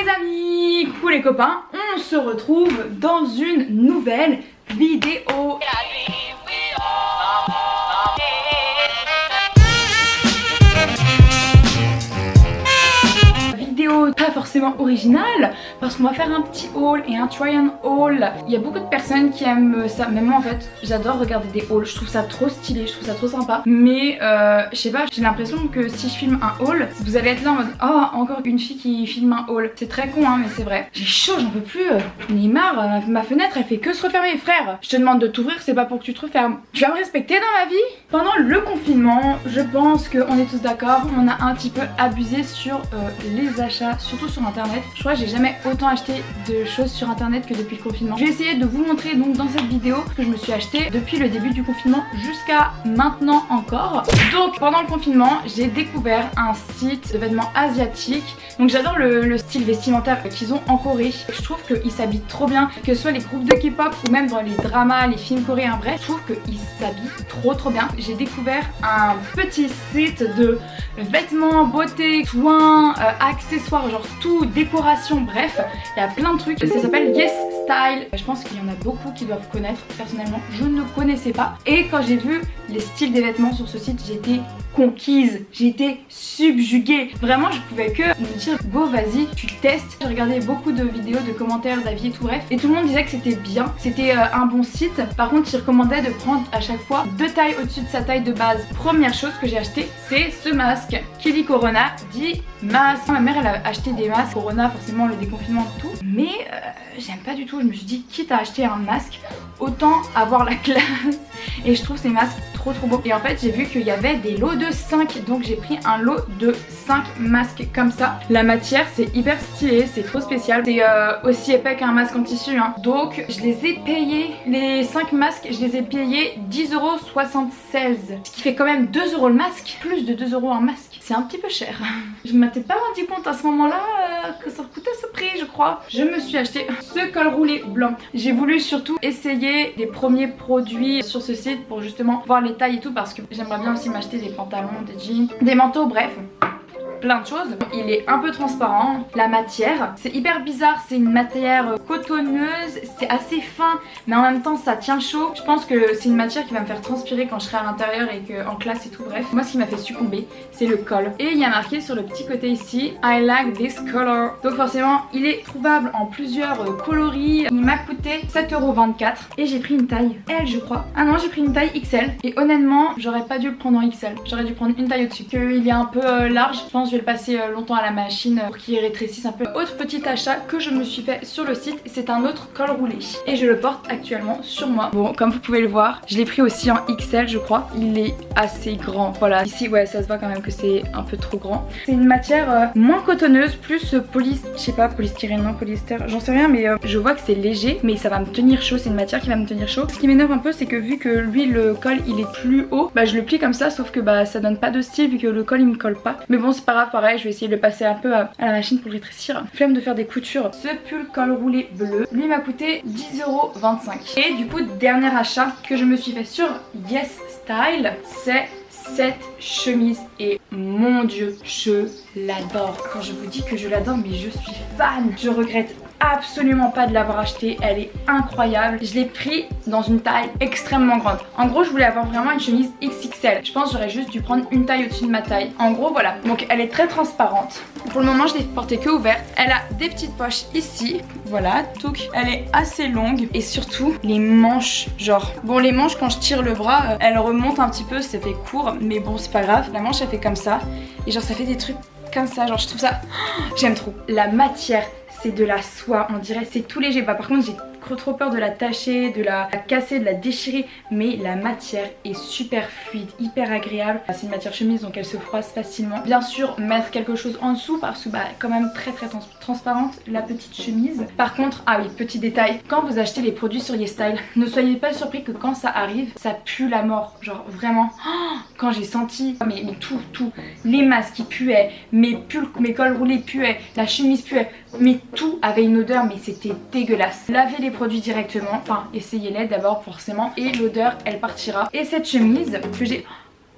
les amis, coucou les copains, on se retrouve dans une nouvelle vidéo. Vidéo pas forcément originale parce qu'on va faire un petit haul et un try and haul. Il y a beaucoup de personnes qui aiment ça, même moi en fait j'adore regarder des hauls, je trouve ça trop stylé, je trouve ça trop sympa. Mais je sais pas, j'ai l'impression que si je filme un haul, vous allez être là en mode oh encore une fille qui filme un haul. C'est très con hein mais c'est vrai. J'ai chaud, j'en peux plus, j'en ai marre, ma fenêtre elle fait que se refermer frère. Je te demande de t'ouvrir, c'est pas pour que tu te refermes. Tu vas me respecter dans ma vie? Pendant le confinement, je pense qu'on est tous d'accord, on a un petit peu abusé sur les achats, surtout sur internet. Je crois que j'ai jamais autant acheté de choses sur internet que depuis le confinement. Je vais essayer de vous montrer donc dans cette vidéo ce que je me suis acheté depuis le début du confinement jusqu'à maintenant encore. Donc pendant le confinement j'ai découvert un site de vêtements asiatiques. Donc j'adore le style vestimentaire qu'ils ont en Corée. Je trouve qu'ils s'habillent trop bien, que ce soit les groupes de K-pop ou même dans les dramas, les films coréens, bref, je trouve qu'ils s'habillent trop bien. J'ai découvert un petit site de vêtements, beauté, soins, accessoires, genre tout, décoration, bref, il y a plein de trucs. Ça s'appelle Yes Style. Je pense qu'il y en a beaucoup qui doivent connaître. Personnellement, je ne connaissais pas. Et quand j'ai vu les styles des vêtements sur ce site, j'étais conquise, j'ai été subjuguée. Vraiment, je pouvais que me dire go vas-y, tu testes. J'ai regardé beaucoup de vidéos, de commentaires, d'avis et tout bref. Et tout le monde disait que c'était bien, c'était un bon site. Par contre, il recommandait de prendre à chaque fois 2 tailles au-dessus de sa taille de base. Première chose que j'ai acheté, c'est ce masque. Qui dit Corona dit masque. Ma mère elle a acheté des masques Corona, forcément le déconfinement et tout. Mais j'aime pas du tout. Je me suis dit quitte à acheter un masque, autant avoir la classe. Et je trouve ces masques trop beaux. Et en fait j'ai vu qu'il y avait des lots de 5. Donc j'ai pris un lot de 5 masques comme ça. La matière c'est hyper stylé, c'est trop spécial. C'est aussi épais qu'un masque en tissu hein. Donc je les ai payés, les 5 masques je les ai payés 10,76€. Ce qui fait quand même 2€ le masque. Plus de 2€ un masque. C'est un petit peu cher. Je m'étais pas rendu compte à ce moment là que ça coûtait ce prix je crois. Je me suis acheté ce col roulé blanc. J'ai voulu surtout essayer des premiers produits sur ce site pour justement voir les tailles et tout parce que j'aimerais bien aussi m'acheter des pantalons, des jeans, des manteaux, bref. Plein de choses. Il est un peu transparent. La matière, c'est hyper bizarre. C'est une matière cotonneuse. C'est assez fin, mais en même temps ça tient chaud. Je pense que c'est une matière qui va me faire transpirer quand je serai à l'intérieur et que en classe et tout. Bref, moi ce qui m'a fait succomber, c'est le col. Et il y a marqué sur le petit côté ici I like this color. Donc forcément, il est trouvable en plusieurs coloris. Il m'a coûté 7,24€ et j'ai pris une taille L je crois. Ah non, j'ai pris une taille XL. Et honnêtement, j'aurais pas dû le prendre en XL. J'aurais dû prendre une taille au-dessus. Il est un peu large. Je pense je vais le passer longtemps à la machine pour qu'il rétrécisse un peu. Autre petit achat que je me suis fait sur le site, c'est un autre col roulé et je le porte actuellement sur moi. Bon, comme vous pouvez le voir, je l'ai pris aussi en XL je crois. Il est assez grand. Voilà, ici ouais ça se voit quand même que c'est un peu trop grand. C'est une matière moins cotonneuse, plus je sais pas, polystyrène, non polyester, j'en sais rien mais je vois que c'est léger mais ça va me tenir chaud. C'est une matière qui va me tenir chaud. Ce qui m'énerve un peu c'est que vu que lui le col il est plus haut, bah je le plie comme ça sauf que bah ça donne pas de style vu que le col il me colle pas. Mais bon c'est pas grave. Pareil, je vais essayer de le passer un peu à la machine pour le rétrécir. Flemme de faire des coutures. Ce pull col roulé bleu, lui m'a coûté 10,25€. Et du coup, dernier achat que je me suis fait sur Yes Style, c'est cette chemise et mon dieu, je l'adore. Quand je vous dis que je l'adore, mais je suis fan. Je regrette absolument pas de l'avoir acheté, elle est incroyable. Je l'ai pris dans une taille extrêmement grande. En gros je voulais avoir vraiment une chemise XXL. Je pense que j'aurais juste dû prendre une taille au-dessus de ma taille. En gros voilà, donc elle est très transparente. Pour le moment je l'ai portée que ouverte. Elle a des petites poches ici, voilà, touc. Elle est assez longue et surtout les manches, genre bon les manches quand je tire le bras elles remontent un petit peu, ça fait court mais bon c'est pas grave. La manche elle fait comme ça et genre ça fait des trucs comme ça, genre je trouve ça, j'aime trop. La matière c'est de la soie, on dirait c'est tout léger. Bah, par contre j'ai trop peur de la tacher, de la casser, de la déchirer, mais la matière est super fluide, hyper agréable. C'est une matière chemise donc elle se froisse facilement. Bien sûr mettre quelque chose en dessous parce que bah quand même très transparente la petite chemise. Par contre, ah oui petit détail, quand vous achetez les produits sur YesStyle, ne soyez pas surpris que quand ça arrive ça pue la mort, genre vraiment. Quand j'ai senti mais tout, les masques qui puaient, mes pulls, mes cols roulés puaient, la chemise puait, mais tout avait une odeur mais c'était dégueulasse. Lavez les produits directement, enfin essayez-les d'abord forcément et l'odeur elle partira. Et cette chemise que j'ai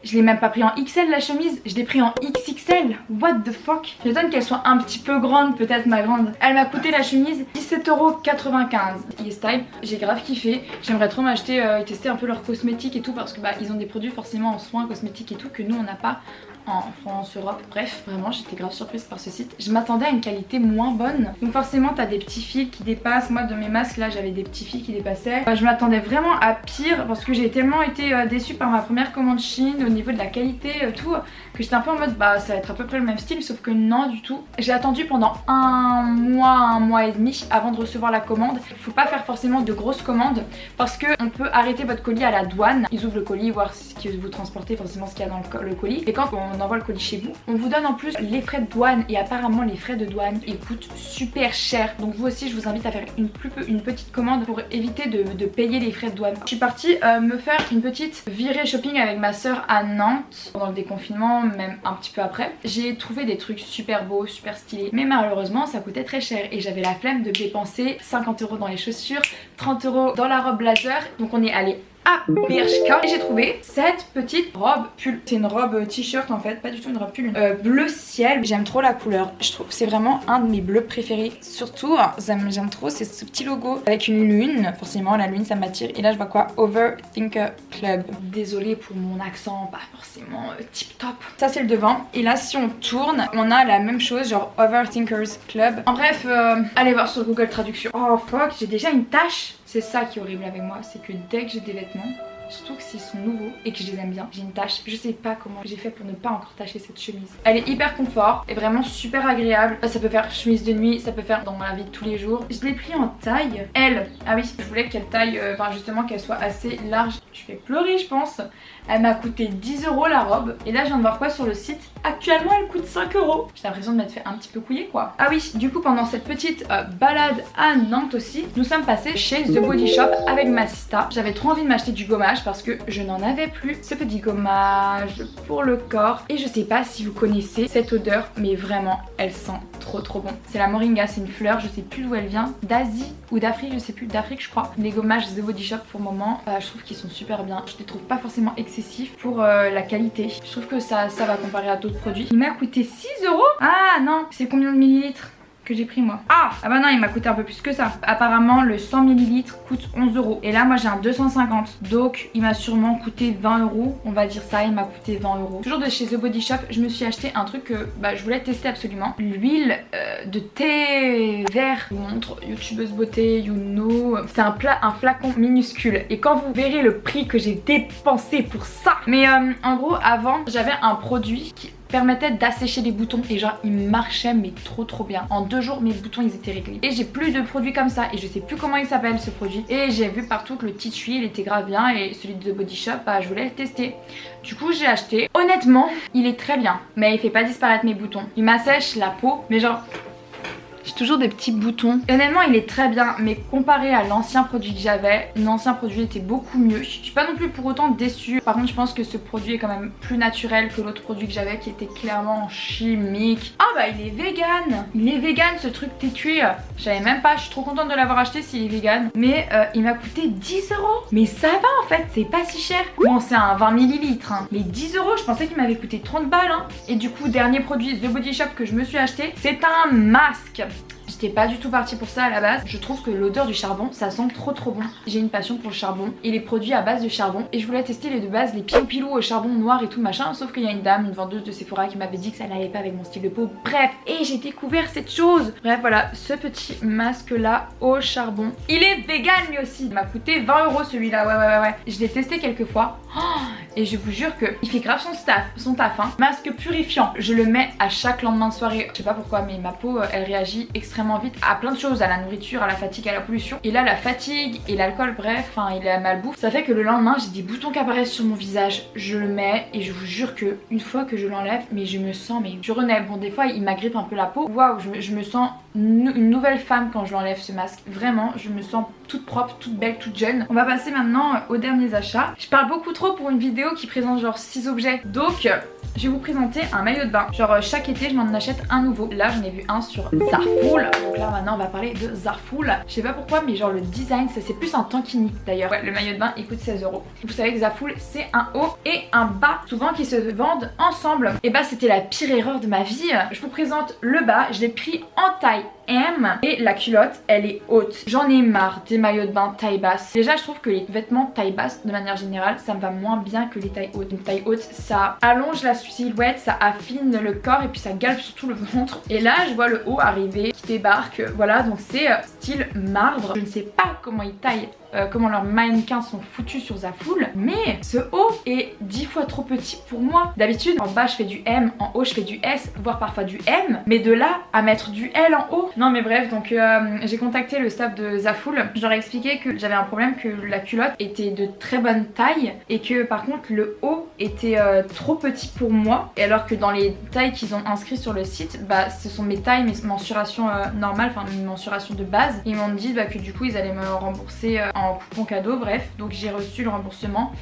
Je l'ai même pas pris en XL la chemise, je l'ai pris en XXL. What the fuck? Je m'étonne qu'elle soit un petit peu grande, peut-être ma grande. Elle m'a coûté la chemise 17,95 €. YesStyle, j'ai grave kiffé. J'aimerais trop m'acheter et tester un peu leurs cosmétiques et tout parce que bah ils ont des produits forcément en soins cosmétiques et tout que nous on n'a pas en France, Europe, bref, vraiment j'étais grave surprise par ce site. Je m'attendais à une qualité moins bonne, donc forcément t'as des petits fils qui dépassent. Moi de mes masques là j'avais des petits fils qui dépassaient. Je m'attendais vraiment à pire parce que j'ai tellement été déçue par ma première commande Shein au niveau de la qualité tout, que j'étais un peu en mode bah ça va être à peu près le même style, sauf que non du tout. J'ai attendu pendant un mois et demi avant de recevoir la commande. Faut pas faire forcément de grosses commandes parce que on peut arrêter votre colis à la douane. Ils ouvrent le colis, voir ce que vous transportez, forcément ce qu'il y a dans le colis, et quand on envoie le colis chez vous, on vous donne en plus les frais de douane, et apparemment les frais de douane ils coûtent super cher. Donc vous aussi je vous invite à faire une petite commande pour éviter de payer les frais de douane. Je suis partie me faire une petite virée shopping avec ma soeur à Nantes pendant le déconfinement, même un petit peu après. J'ai trouvé des trucs super beaux, super stylés, mais malheureusement ça coûtait très cher et j'avais la flemme de dépenser 50 € dans les chaussures, 30 € dans la robe blazer. Donc on est allé à Bershka et j'ai trouvé cette petite robe pull. C'est une robe t-shirt en fait, pas du tout une robe pull, bleu ciel. J'aime trop la couleur, je trouve c'est vraiment un de mes bleus préférés. Surtout j'aime trop c'est ce petit logo avec une lune, forcément la lune ça m'attire. Et là je vois quoi, Overthinker Club. Désolée pour mon accent, pas forcément tip top. Ça c'est le devant, et là si on tourne on a la même chose, genre Overthinkers Club. En bref, allez voir sur Google Traduction. Oh fuck, j'ai déjà une tache. C'est ça qui est horrible avec moi, c'est que dès que j'ai des vêtements, surtout que s'ils sont nouveaux et que je les aime bien, j'ai une tache. Je sais pas comment j'ai fait pour ne pas encore tacher cette chemise. Elle est hyper confort et vraiment super agréable. Ça peut faire chemise de nuit, ça peut faire dans la vie de tous les jours. Je l'ai pris en taille L. Ah oui, je voulais qu'elle taille, enfin justement qu'elle soit assez large. Je vais pleurer je pense. Elle m'a coûté 10 € la robe. Et là je viens de voir quoi sur le site. Actuellement elle coûte 5 €. J'ai l'impression de m'être fait un petit peu couiller quoi. Ah oui, du coup pendant cette petite balade à Nantes aussi, nous sommes passés chez The Body Shop avec ma sista. J'avais trop envie de m'acheter du gommage parce que je n'en avais plus. Ce petit gommage pour le corps. Et je sais pas si vous connaissez cette odeur, mais vraiment elle sent trop bon. C'est la moringa, c'est une fleur, je sais plus d'où elle vient, d'Asie ou d'Afrique, je sais plus, d'Afrique je crois. Les gommages The Body Shop pour le moment, je trouve qu'ils sont super bien. Je les trouve pas forcément excessifs pour la qualité. Je trouve que ça va comparer à d'autres produits. Il m'a coûté 6 €. Ah non, c'est combien de millilitres que j'ai pris moi? Ah bah non, il m'a coûté un peu plus que ça. Apparemment le 100 ml coûte 11 € et là moi j'ai un 250, donc il m'a sûrement coûté 20 €. On va dire ça, il m'a coûté 20 €. Toujours de chez The Body Shop, je me suis acheté un truc que je voulais tester absolument. L'huile de thé vert. Je vous montre, youtubeuse beauté, you know. C'est un flacon minuscule et quand vous verrez le prix que j'ai dépensé pour ça. Mais en gros avant j'avais un produit qui permettait d'assécher les boutons et genre il marchait mais trop bien. En 2 jours mes boutons ils étaient réglés. Et j'ai plus de produits comme ça et je sais plus comment il s'appelle ce produit. Et j'ai vu partout que le Tea il était grave bien et celui de The Body Shop je voulais le tester. Du coup j'ai acheté. Honnêtement il est très bien mais il fait pas disparaître mes boutons. Il m'assèche la peau mais genre j'ai toujours des petits boutons. Et honnêtement il est très bien, mais comparé à l'ancien produit que j'avais, l'ancien produit était beaucoup mieux. Je suis pas non plus pour autant déçue. Par contre je pense que ce produit est quand même plus naturel que l'autre produit que j'avais qui était clairement chimique. Ah bah il est vegan. Il est vegan ce truc TQ. Je savais même pas, je suis trop contente de l'avoir acheté s'il est vegan. Mais il m'a coûté 10 €. Mais ça va en fait, c'est pas si cher. Bon c'est un 20 ml hein. Mais 10 €, je pensais qu'il m'avait coûté 30 balles hein. Et du coup dernier produit The Body Shop que je me suis acheté, c'est un masque. J'étais pas du tout partie pour ça à la base. Je trouve que l'odeur du charbon ça sent trop bon. J'ai une passion pour le charbon et les produits à base de charbon. Et je voulais tester les de base, les pilou au charbon noir et tout machin. Sauf qu'il y a une dame, une vendeuse de Sephora qui m'avait dit que ça n'allait pas avec mon style de peau. Bref, et j'ai découvert cette chose. Bref voilà, ce petit masque là au charbon. Il est vegan lui aussi. Il m'a coûté 20 € celui-là, ouais. Je l'ai testé quelques fois. Et je vous jure que il fait grave son taf hein. Masque purifiant. Je le mets à chaque lendemain de soirée. Je sais pas pourquoi mais ma peau elle réagit extrêmement vite à plein de choses, à la nourriture, à la fatigue, à la pollution. Et là la fatigue et l'alcool, bref, et la malbouffe, ça fait que le lendemain j'ai des boutons qui apparaissent sur mon visage. Je le mets et je vous jure que une fois que je l'enlève, mais je me sens mais je renais. Bon des fois il m'agrippe un peu la peau. Waouh, je me sens une nouvelle femme quand je l'enlève ce masque. Vraiment, je me sens toute propre, toute belle, toute jeune. On va passer maintenant aux derniers achats. Je parle beaucoup trop pour une vidéo qui présente genre 6 objets. Donc je vais vous présenter un maillot de bain. Genre chaque été je m'en achète un nouveau. Là j'en ai vu un sur Zaful. Donc là maintenant on va parler de Zaful. Je sais pas pourquoi mais genre le design c'est plus un tankini d'ailleurs. Ouais, le maillot de bain il coûte 16 €. Vous savez que Zaful c'est un haut et un bas souvent qui se vendent ensemble. Et bah c'était la pire erreur de ma vie. Je vous présente le bas, je l'ai pris en taille M et la culotte elle est haute. J'en ai marre des maillots de bain taille basse. Déjà je trouve que les vêtements taille basse de manière générale ça me va moins bien que les tailles hautes. Une taille haute ça allonge la silhouette, ça affine le corps et puis ça galbe surtout le ventre. Et là je vois le haut arriver qui débarque, voilà donc c'est style marbre. Je ne sais pas comment ils taillent comment leurs mannequins sont foutus sur Zaful, mais ce haut est 10 fois trop petit pour moi. D'habitude en bas je fais du M, en haut je fais du S, voire parfois du M, mais de là à mettre du L en haut. Non mais bref, donc j'ai contacté le staff de Zaful, je leur ai expliqué que j'avais un problème, que la culotte était de très bonne taille et que par contre le haut était trop petit pour moi, et alors que dans les tailles qu'ils ont inscrites sur le site, bah ce sont mes tailles, mes mensurations normales, enfin mes mensurations de base. Ils m'ont dit bah, que du coup ils allaient me rembourser en coupon cadeau, bref, donc j'ai reçu le remboursement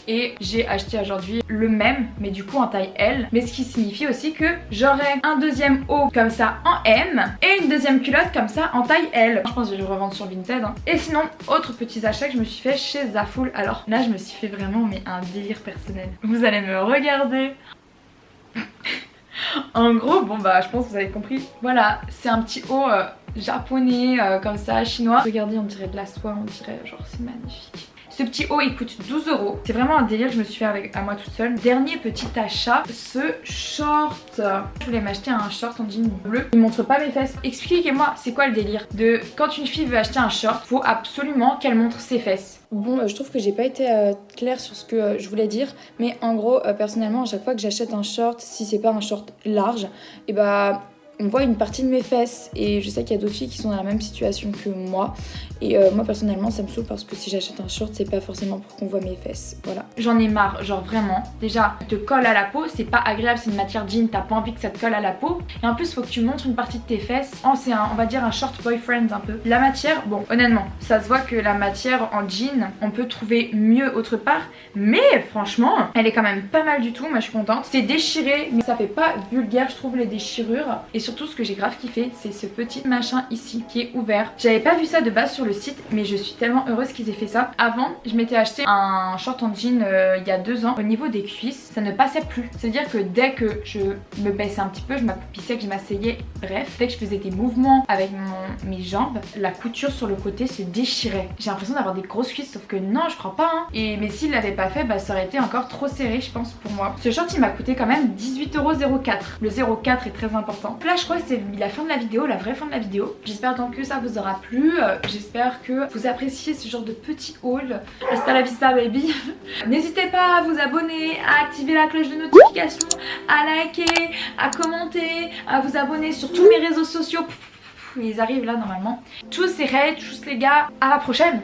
et j'ai acheté aujourd'hui le même mais du coup en taille L, mais ce qui signifie aussi que j'aurai un deuxième haut comme ça en M et une deuxième culotte comme ça en taille L. Je pense que je vais le revendre sur Vinted hein. Et sinon autre petit achat que je me suis fait chez Zaful, alors là je me suis fait vraiment mais un délire personnel, vous allez me regarder. En gros, bon bah je pense que vous avez compris. Voilà, c'est un petit haut japonais comme ça, chinois. Regardez, on dirait de la soie, on dirait genre c'est magnifique. Ce petit haut il coûte 12 €. C'est vraiment un délire que je me suis fait à moi toute seule. Dernier petit achat, ce short. Je voulais m'acheter un short en jean bleu. Il montre pas mes fesses. Expliquez-moi, c'est quoi le délire de quand une fille veut acheter un short, faut absolument qu'elle montre ses fesses. Bon, je trouve que j'ai pas été claire sur ce que je voulais dire, mais en gros, personnellement, à chaque fois que j'achète un short, si c'est pas un short large, et bah on voit une partie de mes fesses, et je sais qu'il y a d'autres filles qui sont dans la même situation que moi, et moi personnellement ça me saoule parce que si j'achète un short c'est pas forcément pour qu'on voit mes fesses, voilà. J'en ai marre, genre vraiment, déjà te colle à la peau, c'est pas agréable, c'est une matière jean, t'as pas envie que ça te colle à la peau, et en plus faut que tu montres une partie de tes fesses. Oh, c'est on va dire un short boyfriend un peu. La matière, bon honnêtement ça se voit que la matière en jean on peut trouver mieux autre part, mais franchement elle est quand même pas mal du tout, moi je suis contente. C'est déchiré mais ça fait pas vulgaire je trouve les déchirures, et surtout ce que j'ai grave kiffé c'est ce petit machin ici qui est ouvert. J'avais pas vu ça de base sur le site mais je suis tellement heureuse qu'ils aient fait ça. Avant je m'étais acheté un short en jean il y a 2 ans, au niveau des cuisses ça ne passait plus, c'est à dire que dès que je me baissais un petit peu, je m'accroupissais, que je m'asseyais, bref dès que je faisais des mouvements avec mes jambes, la couture sur le côté se déchirait. J'ai l'impression d'avoir des grosses cuisses sauf que non je crois pas hein. Et mais s'il l'avait pas fait bah ça aurait été encore trop serré je pense pour moi. Ce short il m'a coûté quand même 18,04 €. Le 0,4 est très important. Là je crois que c'est la fin de la vidéo, la vraie fin de la vidéo. J'espère donc que ça vous aura plu, j'espère que vous appréciez ce genre de petit haul. Hasta la vista baby. N'hésitez pas à vous abonner, à activer la cloche de notification, à liker, à commenter, à vous abonner sur tous mes réseaux sociaux. Ils arrivent là normalement. Tous et raids, tous les gars, à la prochaine.